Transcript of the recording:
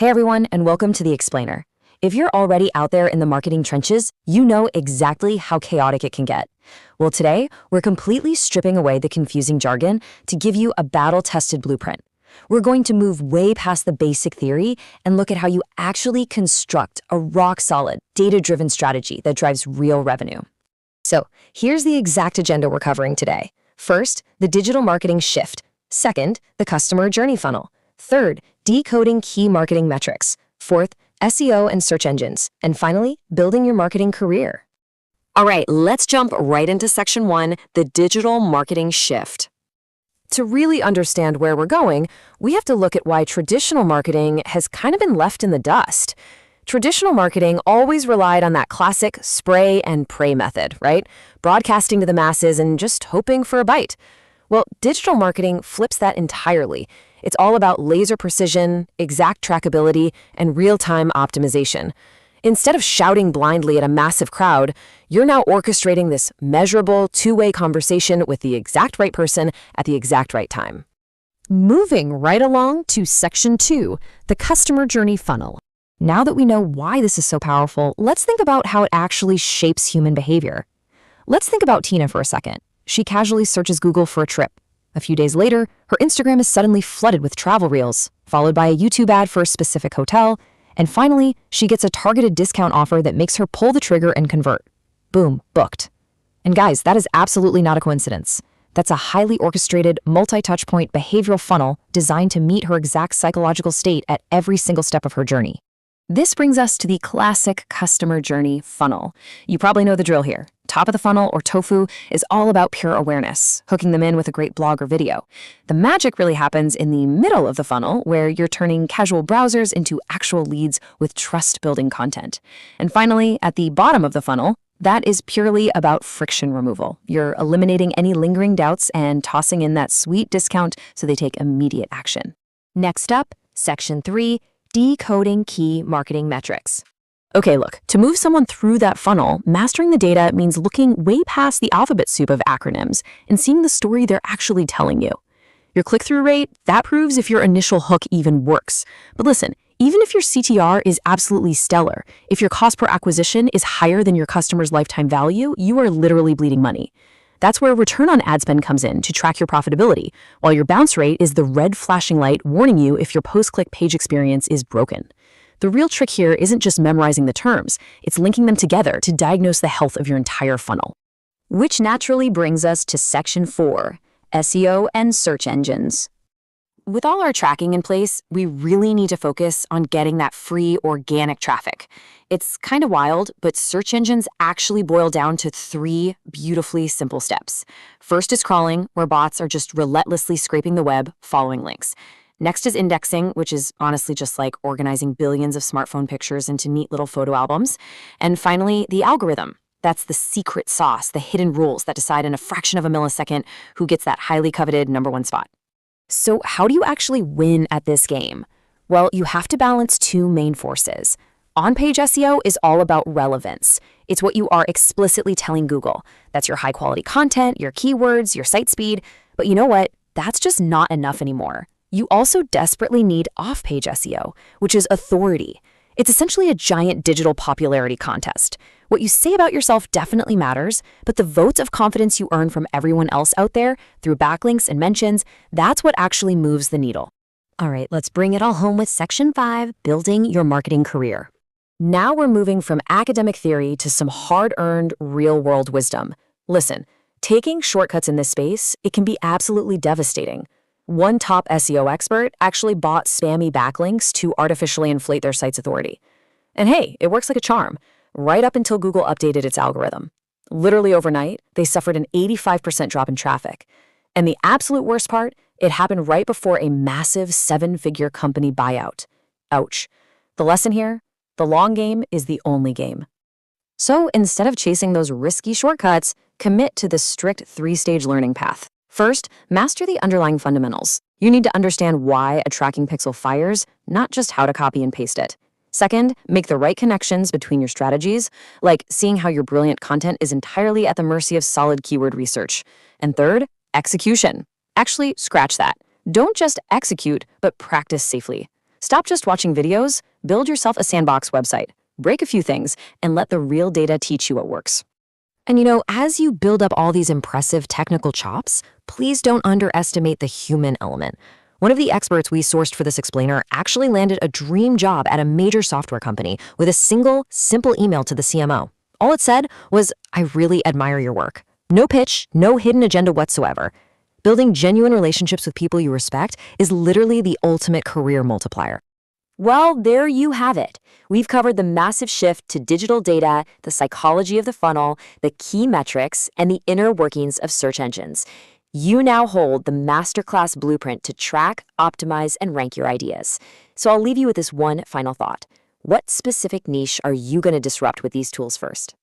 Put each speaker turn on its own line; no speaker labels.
Hey everyone, and welcome to The Explainer. If you're already out there in the marketing trenches, you know exactly how chaotic it can get. Well, today, we're completely stripping away the confusing jargon to give you a battle-tested blueprint. We're going to move way past the basic theory and look at how you actually construct a rock-solid, data-driven strategy that drives real revenue. So, here's the exact agenda we're covering today. First, the digital marketing shift. Second, the customer journey funnel. Third, decoding key marketing metrics. Fourth, SEO and search engines. And finally, building your marketing career. All right, let's jump right into section 1, the digital marketing shift. To really understand where we're going, we have to look at why traditional marketing has kind of been left in the dust. Traditional marketing always relied on that classic spray and pray method, right? Broadcasting to the masses and just hoping for a bite. Well, digital marketing flips that entirely. It's all about laser precision, exact trackability, and real-time optimization. Instead of shouting blindly at a massive crowd, you're now orchestrating this measurable, two-way conversation with the exact right person at the exact right time. Moving right along to section 2, the customer journey funnel. Now that we know why this is so powerful, let's think about how it actually shapes human behavior. Let's think about Tina for a second. She casually searches Google for a trip. A few days later, her Instagram is suddenly flooded with travel reels, followed by a YouTube ad for a specific hotel, and finally, she gets a targeted discount offer that makes her pull the trigger and convert. Boom, booked. And guys, that is absolutely not a coincidence. That's a highly orchestrated, multi-touchpoint behavioral funnel designed to meet her exact psychological state at every single step of her journey. This brings us to the classic customer journey funnel. You probably know the drill here. Top of the funnel, or TOFU, is all about pure awareness, hooking them in with a great blog or video. The magic really happens in the middle of the funnel, where you're turning casual browsers into actual leads with trust-building content. And finally, at the bottom of the funnel, that is purely about friction removal. You're eliminating any lingering doubts and tossing in that sweet discount so they take immediate action. Next up, section 3, decoding key marketing metrics. Okay, look, to move someone through that funnel, mastering the data means looking way past the alphabet soup of acronyms and seeing the story they're actually telling you. Your click-through rate, that proves if your initial hook even works. But listen, even if your CTR is absolutely stellar, if your cost per acquisition is higher than your customer's lifetime value, you are literally bleeding money. That's where return on ad spend comes in to track your profitability, while your bounce rate is the red flashing light warning you if your post-click page experience is broken. The real trick here isn't just memorizing the terms, it's linking them together to diagnose the health of your entire funnel. Which naturally brings us to section 4, SEO and search engines. With all our tracking in place, we really need to focus on getting that free organic traffic. It's kind of wild, but search engines actually boil down to 3 beautifully simple steps. First is crawling, where bots are just relentlessly scraping the web, following links. Next is indexing, which is honestly just like organizing billions of smartphone pictures into neat little photo albums. And finally, the algorithm. That's the secret sauce, the hidden rules that decide in a fraction of a millisecond who gets that highly coveted #1 spot. So how do you actually win at this game? Well, you have to balance 2 main forces. On-page SEO is all about relevance. It's what you are explicitly telling Google. That's your high-quality content, your keywords, your site speed. But you know what? That's just not enough anymore. You also desperately need off-page SEO, which is authority. It's essentially a giant digital popularity contest. What you say about yourself definitely matters, but the votes of confidence you earn from everyone else out there through backlinks and mentions, that's what actually moves the needle. All right, let's bring it all home with section 5, building your marketing career. Now we're moving from academic theory to some hard-earned, real-world wisdom. Listen, taking shortcuts in this space, it can be absolutely devastating. One top SEO expert actually bought spammy backlinks to artificially inflate their site's authority. And hey, it works like a charm, right up until Google updated its algorithm. Literally overnight, they suffered an 85% drop in traffic. And the absolute worst part, it happened right before a massive 7-figure company buyout. Ouch. The lesson here? The long game is the only game. So instead of chasing those risky shortcuts, commit to the strict 3-stage learning path. First, master the underlying fundamentals. You need to understand why a tracking pixel fires, not just how to copy and paste it. Second, make the right connections between your strategies, like seeing how your brilliant content is entirely at the mercy of solid keyword research. And third, execution. Actually, scratch that. Don't just execute, but practice safely. Stop just watching videos, build yourself a sandbox website, break a few things, and let the real data teach you what works. And as you build up all these impressive technical chops, please don't underestimate the human element. One of the experts we sourced for this explainer actually landed a dream job at a major software company with a single, simple email to the CMO. All it said was, "I really admire your work." No pitch, no hidden agenda whatsoever. Building genuine relationships with people you respect is literally the ultimate career multiplier. Well, there you have it. We've covered the massive shift to digital data, the psychology of the funnel, the key metrics, and the inner workings of search engines. You now hold the masterclass blueprint to track, optimize, and rank your ideas. So I'll leave you with this one final thought. What specific niche are you going to disrupt with these tools first?